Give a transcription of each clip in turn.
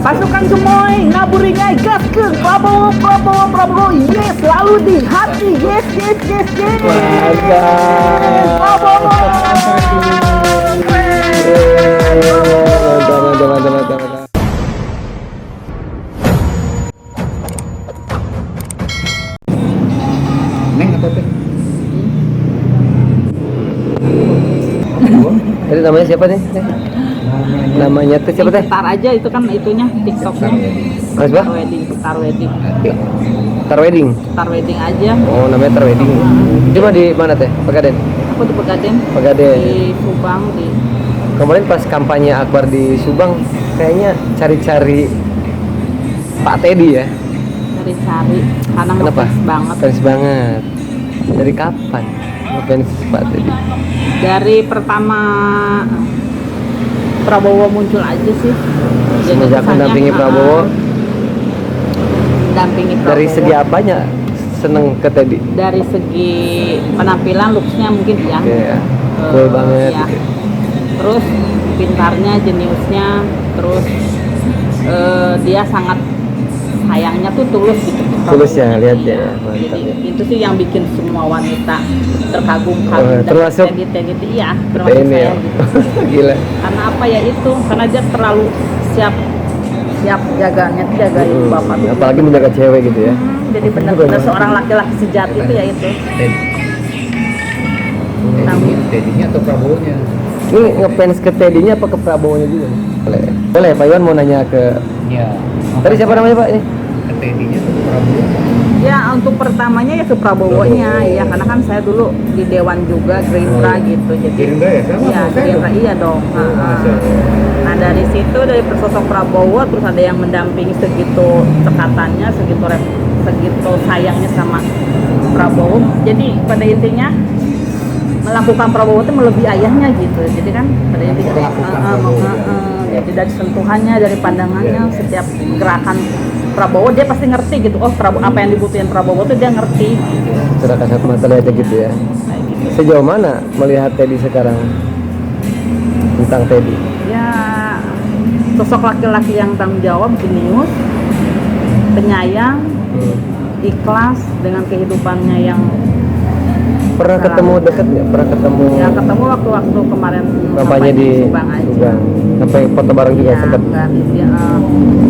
Pasukan Gemoy, naburinya gas ke Prabowo, Prabowo, Prabowo, yes, selalu di hati, yes, yes, yes, yes. Prabowo. Mantap. Neng atau teh? Jadi namanya siapa nih? Namanya tuh siapa teh? Tar aja itu kan itunya TikToknya. Mas Bah? Tar wedding. Tar Wedding. Tar wedding aja. Oh, namanya Tar Wedding. Cuma di mana teh? Pegaden. Aku di Pegaden. Pegaden. Di Subang di. Kemarin pas kampanye Akbar di Subang, kayaknya cari-cari Pak Teddy ya. Cari-cari karena Kenapa? ngefans banget. Fans banget. Dari kapan ngefans Pak Teddy? Dari pertama Prabowo muncul aja sih. Semenjak mendampingi Prabowo. Mendampingi Prabowo. Dari segi apanya seneng ke Teddy? Dari segi penampilan, looksnya mungkin ya. Kayak cool banget. Ya. Gitu. Terus pintarnya, jeniusnya, terus dia sangat sayangnya tuh tulus gitu. Tulus ya, lihat ya. Jadi Mantap ya. itu sih yang bikin semua wanita terkagum-kagum. Termasuk Teddy, iya, termasuk ini saya ya. gitu. Gila. Karena apa ya itu? Karena dia terlalu siap jaganya, jagain bapak tuh. Apalagi menjaga cewek gitu ya. Jadi benar-benar seorang laki-laki sejati itu ya itu. Teddy-nya atau Prabowo-nya? Ini ngefans ke Teddy-nya apa ke Prabowo-nya juga? Boleh, Pak Iwan mau nanya ke... Iya. Tadi siapa namanya Pak ini? Ke Teddy-nya atau ke Prabowo? Ya untuk pertamanya ya ke Prabowo-nya, ya karena kan saya dulu di Dewan juga Gerindra gitu, jadi Gerindra ya? Sama iya sama saya Gerindra dong. iya dong. Nah dari situ dari sosok Prabowo terus ada yang mendampingi segitu cekatannya, segitu sayangnya sama Prabowo. Jadi pada intinya melakukan Prabowo itu melebihi ayahnya gitu. Jadi kan pada intinya jadi dari sentuhannya, dari pandangannya, setiap gerakan Prabowo dia pasti ngerti gitu. Oh Prabowo apa yang dibutuhin Prabowo tuh dia ngerti. Sudah kasat mata lihatnya gitu ya. Sejauh mana melihat Teddy sekarang? Tentang Teddy? Ya sosok laki-laki yang tanggung jawab, jenius, penyayang, ikhlas dengan kehidupannya yang Pernah ketemu deket nggak? Pernah ketemu? ya ketemu waktu kemarin Kampanye di Subang aja. Subang. Sampai foto bareng juga Ya, sempat. enggak, ya,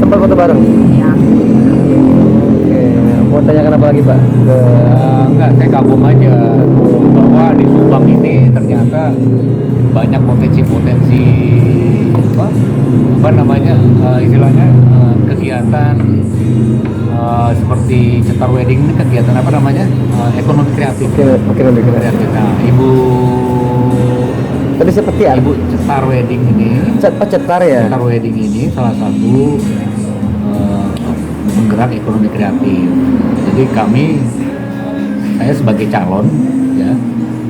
Sempat foto bareng. ya. Oke. Mau tanyakan apa lagi Pak? Ke... Enggak, saya kagum aja bahwa di Subang ini ternyata banyak potensi-potensi apa namanya istilahnya kegiatan seperti cetar wedding ini kegiatan apa namanya ekonomi kreatif. Oke, lebih keren. Nah, ibu Tadi seperti ya? ibu cetar wedding ini Cetar ya? cetar wedding ini salah satu penggerak ekonomi kreatif. Jadi saya sebagai calon ya,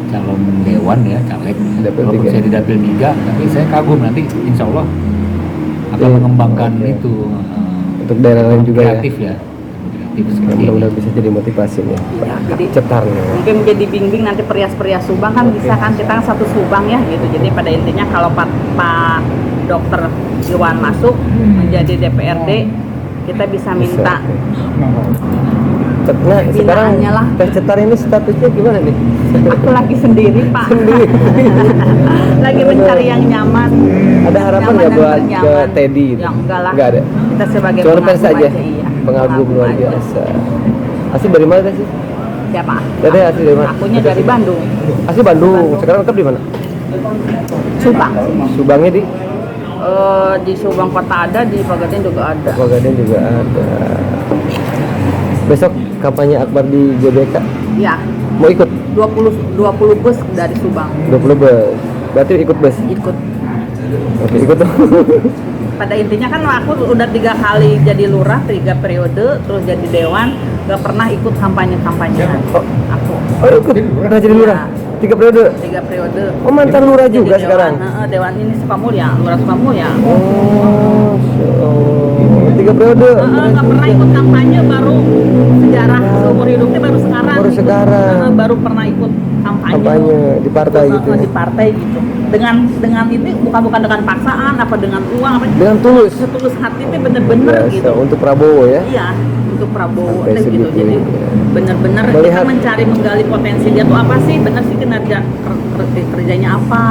calon dewan ya, caleg, Dapil walaupun 3. saya di dapil 3, tapi saya kagum nanti insya Allah akan Iya, mengembangkan oke. itu Untuk daerah lain juga ya? kreatif ya, kreatif seperti ini. Mudah-mudahan bisa jadi motivasi nih. Ya, jadi Cetarnya. mungkin menjadi bimbing nanti perias-perias Subang kan bisa kan, kita kan satu Subang ya gitu. Jadi pada intinya kalau Pak Dokter Iwan masuk menjadi DPRD, kita bisa minta Nah, sekarang Binaannya lah. Teh Cetar ini statusnya gimana nih? aku lagi sendiri Pak. Lagi mencari yang nyaman. Ada harapan nggak Nyaman dan buat ke bernyaman. Teddy? Ya enggak lah. Nggak ada. Kita sebagai Cuma pengagum fans aja. iya. Pengagum luar aja. biasa. Asli dari mana sih? Siapa? Teteh asli dari mana? Akunya dari Bandung. Asli Bandung. Sekarang tetap di mana? Subang. Subangnya di Di Subang kota ada, di Pegaden juga ada. Pegaden juga ada. Besok kampanye Akbar di GBK. Ya, Mau ikut? 20 bus dari Subang 20 bus. Berarti ikut bus? ikut. Oke, ikut dong. Pada intinya kan aku udah 3 kali jadi lurah, 3 periode, terus jadi dewan, gak pernah ikut kampanye-kampanyean. Oh. Aku Oh, ikut. Udah jadi lurah. 3 periode. 3 periode. Oh, mantan lurah Jadi juga dewan. sekarang. Dewan ini Sukamulya, lurah Sukamulya. Oh, 3 periode. Nggak pernah ikut kampanye, baru sejarah seumur hidupnya baru sekarang. Baru sekarang. Baru pernah ikut kampanye. Kampanye di partai gitu. Di partai gitu. dengan ini bukan dengan paksaan apa dengan uang apa Dengan tulus. setulus hati itu bener-bener Biasa, gitu. untuk Prabowo ya. Iya, untuk Prabowo Sampai gitu. segitu, Jadi ya. benar-benar kita Melihat- mencari menggali potensi dia tuh apa sih? Bener sih kinerja kerjanya apa?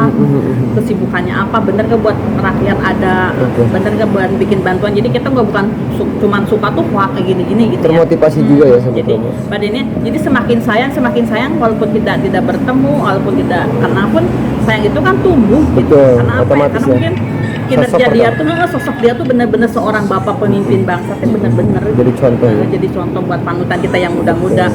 Kesibukannya apa? Bener gak buat rakyat ada? Oke. Bener gak buat bikin bantuan? Jadi kita nggak bukan cuman suka tuh wah kayak gini-gini gitu ya. Termotivasi juga ya sama Jadi Prabowo. pada ini jadi semakin sayang walaupun kita tidak bertemu, walaupun tidak kenal pun sayang itu kan tumbuh gitu. Betul, Karena apa ya? otomatis Karena ya. mungkin kinerja Sosok dia pertama. tuh sosok dia tuh benar-benar seorang bapak pemimpin bangsa tuh benar-benar Jadi contoh ya. jadi contoh buat panutan kita yang muda-muda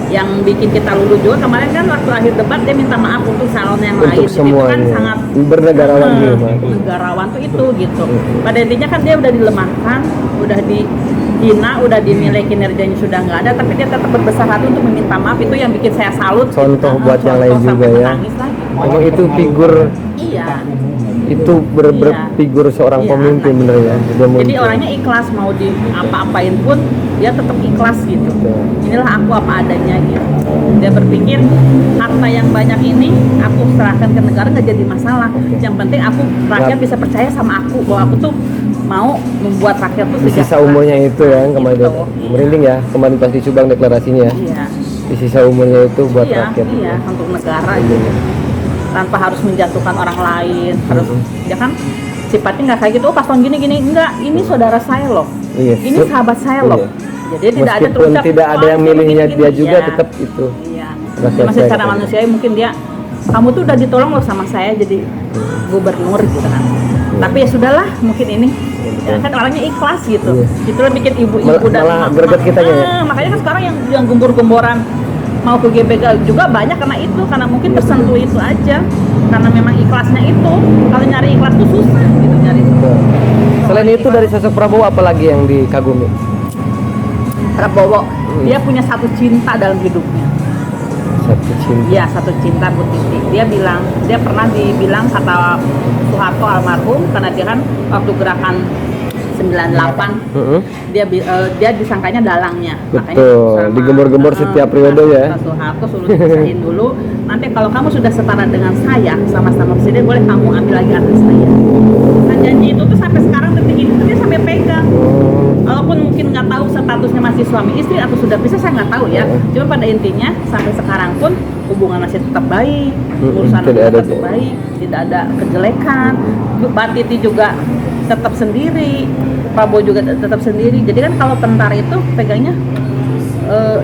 yang bikin kita lulu juga. Kemarin kan waktu akhir debat dia minta maaf untuk calon yang lain. Untuk Jadi itu kan semuanya. sangat Bernegarawan dia, Mak. negarawan tuh itu gitu. Pada intinya kan dia udah dilemahkan, udah dihina, udah dinilai kinerjanya sudah nggak ada, tapi dia tetap berbesar hati untuk meminta maaf. Itu yang bikin saya salut. Contoh buat yang lain sampai juga ya. menangis lagi. Emang itu figur, Iya. itu Iya. figur seorang Iya, pemimpin nah, bener ya. Dia Jadi muncul. orangnya ikhlas mau di apa-apain pun dia tetap ikhlas gitu. Betul. Inilah aku apa adanya gitu. Dia berpikir harta yang banyak ini aku serahkan ke negara nggak jadi masalah. Yang penting aku rakyat bisa percaya sama aku bahwa aku tuh mau membuat rakyat tuh Di sisa sejahtera. umurnya itu ya, kemarin Gitu. merinding ya, kemarin pas di Subang deklarasinya ya. Iya. Di sisa umurnya itu buat Iya, rakyat. iya, untuk negara gitu. Tanpa harus menjatuhkan orang lain, harus dia kan sifatnya nggak kayak gitu. Oh paslon gini enggak, ini saudara saya loh. Iya. Ini sahabat saya loh. Iya. Jadi tidak ada Meskipun terucap, tidak ada "Oh, yang ini milihnya gini-gini." dia juga Iya. tetap itu. Iya. Rakyat Dia masih saya secara gitu. manusiawi mungkin dia kamu tuh udah ditolong loh sama saya jadi gubernur gitu kan. Tapi ya sudahlah, mungkin ini ya, kan orangnya ikhlas gitu. Iya. Itulah bikin ibu-ibu dan Malah greget kitanya ya. makanya kan sekarang yang gembor-gemboran mau ke GBK juga banyak karena itu, karena mungkin tersentuh itu aja. Karena memang ikhlasnya itu. Kalau nyari ikhlas tuh susah gitu nyari. Betul. Selain itu dari sosok Prabowo apalagi yang dikagumi? Prabowo, dia punya satu cinta dalam hidupnya. Satu cinta. Iya, satu cinta Bu Titi. Dia pernah dibilang kata Soeharto almarhum karena dia kan waktu gerakan 98 dia disangkanya dalangnya. Betul, sama, digembor-gembor setiap periode ya. Pak Soeharto suruh dipisahin dulu. Nanti kalau kamu sudah setara dengan saya sama-sama presiden, boleh kamu ambil lagi atas saya. Nah janji itu tuh sampai sekarang detik ini tuh dia sampai pegang. Walaupun mungkin nggak tahu statusnya masih suami istri atau sudah pisah, saya nggak tahu ya. Cuma pada intinya sampai sekarang pun hubungan masih tetap baik, urusan tidak ada tetap baik, tidak ada kejelekan. Mbak Titi juga tetap sendiri, Prabowo juga tetap sendiri. Jadi kan kalau tentara itu pegangnya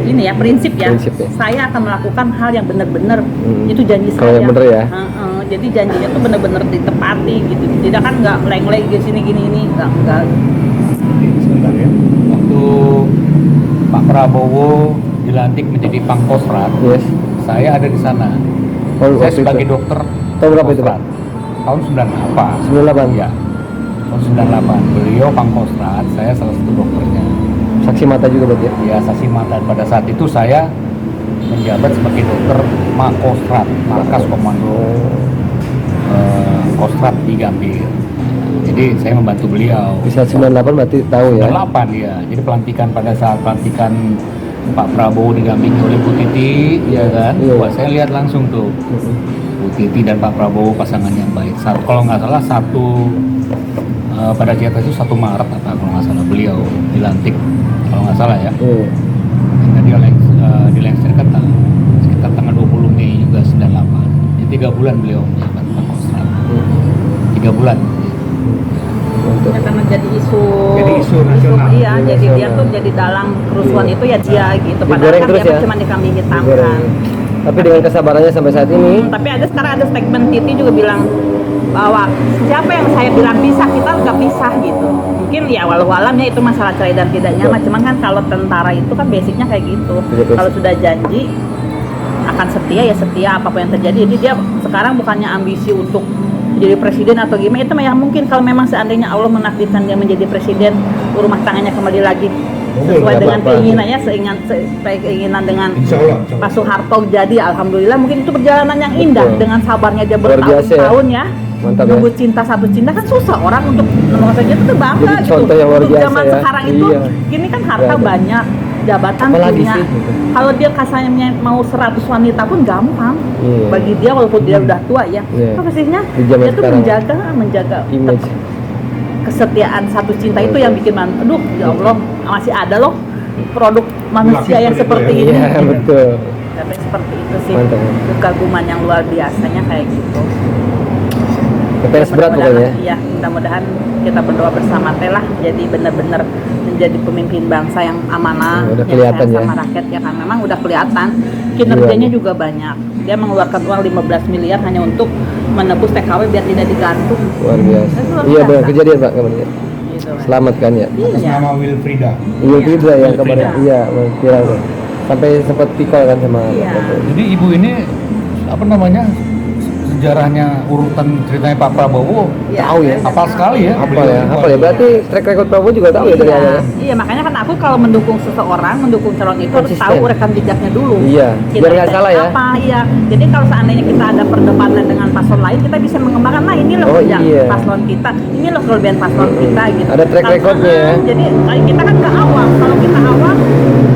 ini ya prinsip ya. Prinsip ya. Saya akan melakukan hal yang benar-benar itu janji Kalau saya. yang benar ya. Jadi janjinya tuh benar-benar ditepati gitu. Tidak kan nggak meleng-leng di sini gini ini enggak. Sebentar ya. Waktu Pak Prabowo dilantik menjadi Pangkostrat, Yes. saya ada di sana. Oh, Saya waktu sebagai itu. dokter. Tahun berapa itu, Pak? Tahun 98. 98. Iya. Tahun 98. Beliau Pangkostrat, saya salah satu dokternya. Saksi mata juga berarti ya? Ya, saksi mata. Pada saat itu saya menjabat sebagai dokter Makostrat, Markas Komando Kostrat di Gambir. Jadi saya membantu beliau. Bisa 98 berarti tahu ya? 98 ya. Jadi pelantikan pada saat pelantikan Pak Prabowo didampingi oleh Bu Titi, ya kan? Iya. Wah, saya lihat langsung tuh Bu Titi dan Pak Prabowo pasangan yang baik. Kalau nggak salah pada saat itu 1 Maret apa kalau nggak salah beliau dilantik, kalau nggak salah ya. Iya. Karena dia dilengsarkan sekitar tanggal 20 Mei juga 98. Jadi 3 bulan beliau menjabat Pangkostrat. 3 bulan. Untuk Ya, karena jadi isu nasional. Iya, jadi dia Nasional. tuh jadi dalang kerusuhan Iya. itu ya dia gitu. Padahal Digoreng kan terus dia ya? cuma dikambing hitamkan. digoreng. Tapi dengan kesabarannya sampai saat ini, Tapi sekarang ada statement Titi juga bilang bahwa siapa yang saya bilang pisah, kita nggak pisah gitu. Mungkin ya walau alamnya itu masalah cerai dan tidaknya, Betul. cuman kan kalau tentara itu kan basicnya kayak gitu. Betul. Kalau sudah janji akan setia ya setia apapun yang terjadi. Jadi dia sekarang bukannya ambisi untuk jadi presiden atau gimana, itu yang mungkin kalau memang seandainya Allah menakdirkan dia menjadi presiden, rumah tangannya kembali lagi sesuai nggak dengan apa-apa. keinginannya, keinginan dengan Pak Soeharto jadi alhamdulillah mungkin itu perjalanan yang indah. Betul. Dengan sabarnya dia Luar biasa ya. bertahun-tahun ya. Mantap ya. Nunggu cinta satu cinta kan susah, orang untuk menemukan saja itu bangga Jadi gitu. contoh yang luar Untuk biasa zaman ya. sekarang itu Iya. gini kan harta Iya, iya. banyak, jabatan Apalagi punya. sih, gitu. Kalau dia kasarnya mau 100 wanita pun gampang. Iya. Bagi dia walaupun dia udah tua ya. Iya. Apa pastinya Di zaman dia tuh sekarang. menjaga Image. kesetiaan satu cinta itu yang bikin aduh ya Allah masih ada loh produk manusia yang seperti ini. Iya, betul. Tapi seperti itu sih Mantap. kekaguman yang luar biasanya kayak gitu. PPS berat Mudah-mudahan- pokoknya. Iya, mudah-mudahan kita berdoa bersama teh lah jadi benar-benar menjadi pemimpin bangsa yang amanah, Udah yang kelihatan sayang ya. sama rakyat ya kan memang udah kelihatan kinerjanya Iya. juga banyak. Dia mengeluarkan uang 15 miliar hanya untuk menebus TKW biar tidak digantung. Luar biasa. Itu luar Iya, biasa. benar kejadian Pak kemarin. Gitu. Selamat kan ya. Atas Iya. nama Wilfrida. Iya Fidra yang Wilfrida. kemarin. Iya, viral tuh. Sampai sempat pikol kan sama Iya. Pak. Jadi ibu ini apa namanya sejarahnya urutan ceritanya Pak Prabowo Iya, Tahu ya. saya hafal tahu. sekali ya. Apa ya? Berarti track record Prabowo juga tahu ya dari Iya. awalnya. Iya, makanya kan aku kalau mendukung seseorang, mendukung calon itu harus Konsisten. tahu rekam jejaknya dulu. Iya, Kita biar nggak salah ya. Apa, iya. Jadi kalau seandainya kita ada perdebatan dengan paslon lain, kita bisa mengembangkan, nah ini loh Oh, yang iya. paslon kita, ini loh kelebihan paslon kita gitu. Ada track Kalau- recordnya ya. Jadi kita kan ke awam, kalau kita awam,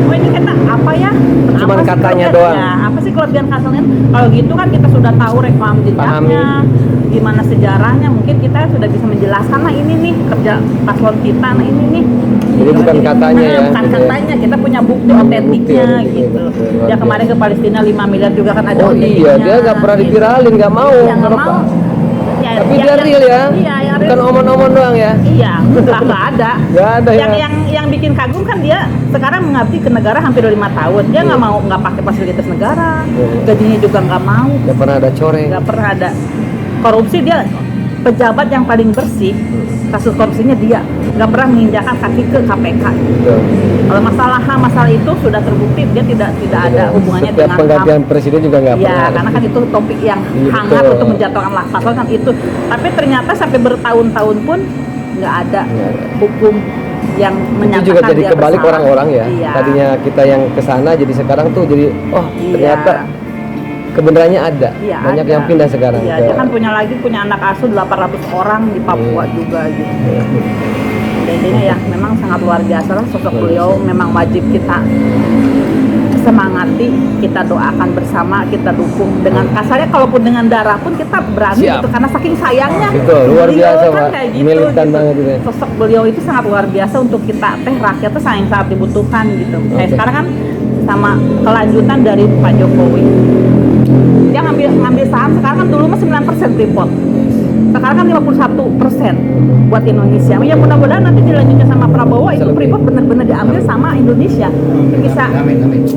oh ini kita apa ya? Cuman Apa sih katanya kelebihan? doang. Ya, apa sih kelebihan paslonnya? Kalau gitu kan kita sudah tahu rekam jejaknya, gimana sejarahnya, mungkin kita sudah bisa menjelaskan, nah ini nih kerja paslon kita, nah ini nih. Jadi bukan katanya ya, Bukan gitu ya. katanya, kita punya bukti Bukti, otentiknya bukti, gitu. betul, luar Dia kemarin biasa. ke Palestina 5 miliar juga kan ada Oh otentiknya. iya, dia nggak pernah gitu. diviralin, nggak mau. Iya, nggak Kenapa? mau. Ya, Tapi yang- dia real ya. Iya, yang real. Bukan omon-omon doang ya. Iya, nggak ada. Nggak ada ya. Yang bikin kagum kan dia sekarang mengabdi ke negara hampir 5 tahun. Dia nggak mau nggak pakai fasilitas negara, Iya. gajinya juga nggak mau, Nggak pernah ada coreng. nggak pernah ada korupsi. Dia pejabat yang paling bersih, kasus korupsinya dia nggak pernah menginjakan kaki ke KPK. Betul. Kalau masalah itu sudah terbukti dia tidak ada hubungannya Setiap dengan penggantian presiden juga nggak Ya, pernah. karena kan itu topik yang Iya, hangat betul. untuk menjatuhkan paslon kan itu. Tapi ternyata sampai bertahun-tahun pun nggak ada Nggak ada. hukum yang Itu menyatakan juga jadi dia kebalik bersalah. orang-orang ya. Iya. Tadinya kita yang kesana jadi sekarang tuh jadi oh Iya. ternyata kebenarannya ada. Iya, Banyak ada. yang pindah sekarang. Iya, ke- dia kan punya anak asuh 800 orang di Papua Iya. juga gitu. Jadinya ya memang sangat luar biasa lah sosok Luar beliau, biasa. memang wajib kita semangati, kita doakan bersama, kita dukung dengan kasarnya, kalaupun dengan darah pun kita berani Siap. gitu karena saking sayangnya. Betul, luar Beliau biasa, kan Pak. kayak gitu, Militan gitu. banget gitu ya. Sosok beliau itu sangat luar biasa untuk kita rakyat tuh sangat dibutuhkan gitu. Kayak Oke. sekarang kan sama kelanjutan dari Pak Jokowi. Dia ngambil saham sekarang kan dulu mah 9% Freeport. Sekarang kan 51% buat Indonesia. Ya mudah-mudahan nanti dilanjutnya sama Prabowo itu Bisa lebih. Freeport benar-benar diambil sama Indonesia.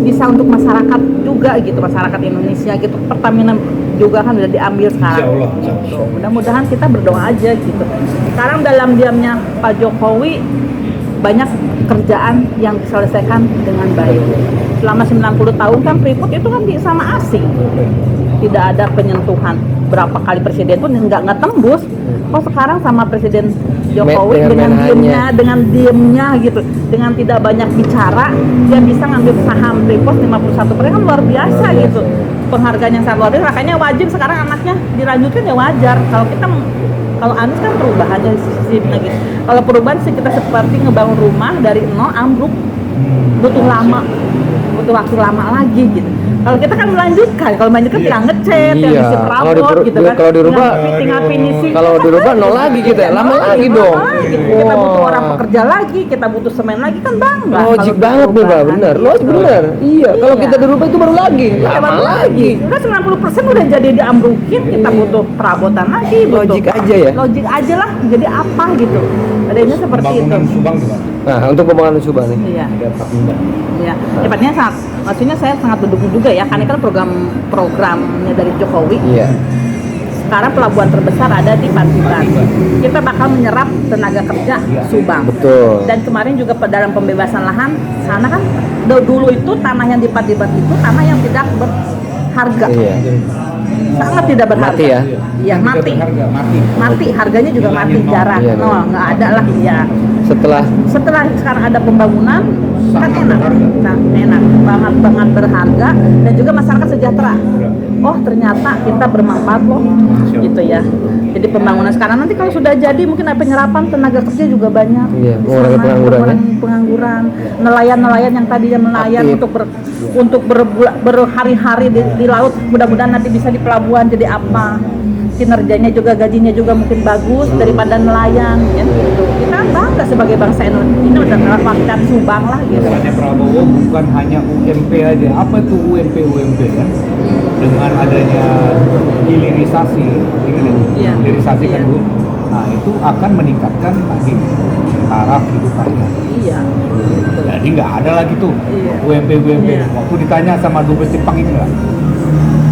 Bisa untuk masyarakat juga gitu, masyarakat Indonesia gitu. Pertamina juga kan udah diambil sekarang. Insya Allah. Gitu. Mudah-mudahan kita berdoa aja gitu. Sekarang dalam diamnya Pak Jokowi banyak kerjaan yang diselesaikan dengan baik. Selama 90 tahun kan Freeport itu kan sama asing. Tidak ada penyentuhan. Berapa kali presiden pun nggak tembus. Oh sekarang sama Presiden Jokowi Dengan dengan diemnya gitu, dengan tidak banyak bicara, dia bisa ngambil saham Freeport 51% kan luar biasa Luar biasa. gitu. Penghargaan yang sangat luar biasa. Makanya wajib sekarang anaknya dilanjutkan ya wajar. Kalau Anies kan perubahannya sistemnya gitu. Kalau perubahan sih kita seperti ngebangun rumah dari nol ambruk, butuh waktu lama lagi gitu. Kalau kita kan melanjutkan, kalau melanjutkan tinggal ngecat, tinggal Iya. isi Kalau perabot gitu kan. kalau dirubah, tinggal finishing. kalau dirubah nol lagi kita, Iya, lama nol lagi dong. lagi. Kita butuh Wah. orang pekerja lagi, kita butuh semen lagi kan bangga. Logik kalau banget nih, Pak. perubahan Benar. gitu. Logik benar. Iya, kalau Iya. kita dirubah itu baru lagi. Ya, Lama baru lagi. Udah 90% udah jadi diambrukin, kita butuh perabotan lagi. butuh- Logik aja ya. Logik aja lah, jadi apa gitu. Adanya seperti itu. Pembangunan Subang gimana? Nah, untuk pembangunan Subang nih. Iya. Ada Pak Bunda. Ya, tepatnya maksudnya saya sangat mendukung juga ya, karena kan programnya dari Jokowi. Iya. Sekarang pelabuhan terbesar ada di Patimban. Kita bakal menyerap tenaga kerja Subang. Betul. Dan kemarin juga dalam pembebasan lahan, sana kan dulu itu tanah yang di Patimban itu tanah yang tidak berharga, Iya. sangat tidak berharga. Mati ya? Iya, mati. Harga mati. Mati, harganya juga mati, Nilainya nol. jarang. Iya, Nol, nggak ada lah ya. Setelah Setelah sekarang ada pembangunan kan enak, nah, enak banget berharga dan juga masyarakat sejahtera. Oh ternyata kita bermanfaat loh, gitu ya. Jadi pembangunan sekarang nanti kalau sudah jadi mungkin ada penyerapan tenaga kerja juga banyak. Iya, di mengurangi sana, pengangguran, mengurangi pengangguran. Nelayan-nelayan yang tadinya nelayan Aktif. untuk berhari-hari di laut, mudah-mudahan nanti bisa di pelabuhan jadi apa? Kinerjanya juga, gajinya juga mungkin bagus daripada nelayan, ya gitu. Kita bangga sebagai bangsa Indonesia. Ini udah rakyat Subang lah gitu. Makanya Prabowo bukan hanya UMP aja. Apa tuh UMP kan? Dengan adanya hilirisasi, Iya. hilirisasi kan Iya. Bu. Nah itu akan meningkatkan lagi taraf hidup rakyat. Iya. Jadi nggak ada lagi tuh Iya. UMP. Iya. Waktu ditanya sama dubes Jepang ini lah,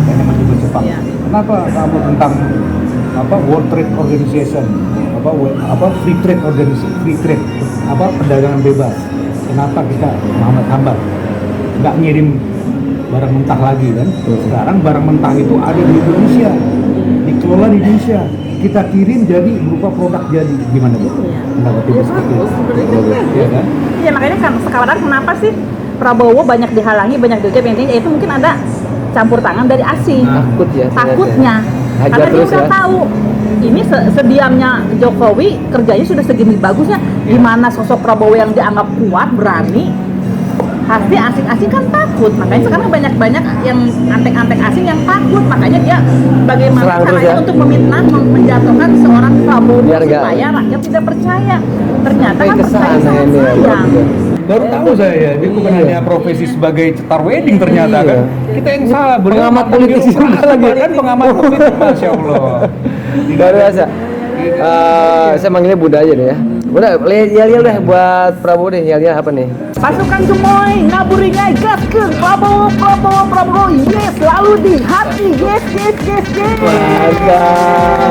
tanya sama dubes Jepang, Iya. kenapa kamu tentang World Trade Organization, free trade organization, perdagangan bebas, kenapa kita Muhammad Hambar nggak ngirim barang mentah lagi kan? Sekarang barang mentah itu ada di Indonesia, dikelola di Indonesia, kita kirim jadi berupa produk jadi, gimana Bu? Iya. Pendapat Ibu Iya, seperti bagus. itu? Sebenarnya Iya kan? Iya makanya kan sekarang kenapa sih Prabowo banyak dihalangi, banyak dikit, intinya itu mungkin ada campur tangan dari asing. takut ya. ternyata. Takutnya Hajar karena dia terus udah ya. tahu ini sediamnya Jokowi kerjanya sudah segini bagusnya, gimana sosok Prabowo yang dianggap kuat berani pasti asing-asing kan takut, makanya sekarang banyak yang antek-antek asing yang takut, makanya dia bagaimana Serang terus caranya ya. untuk memfitnah, menjatuhkan seorang Prabowo Biar nggak- supaya rakyat tidak percaya. Ternyata Sampai kan ke percaya sana sama ini ya, sayang. Baru tahu saya, dia bukan Iya. hanya profesi sebagai cetar wedding ternyata Iya. kan. Kita yang salah, beliau Pengamat makan politik birokrasi, juga lagi. kan pengamat politik, Masya Allah. Luar biasa. Saya manggilnya Bunda aja deh ya. Bunda, yel-yel deh buat Prabowo deh. Yel-yel apa nih? Pasukan gemoy, ngaburingai, gaskeun, Prabowo, yes, selalu di hati, yes. Mantap.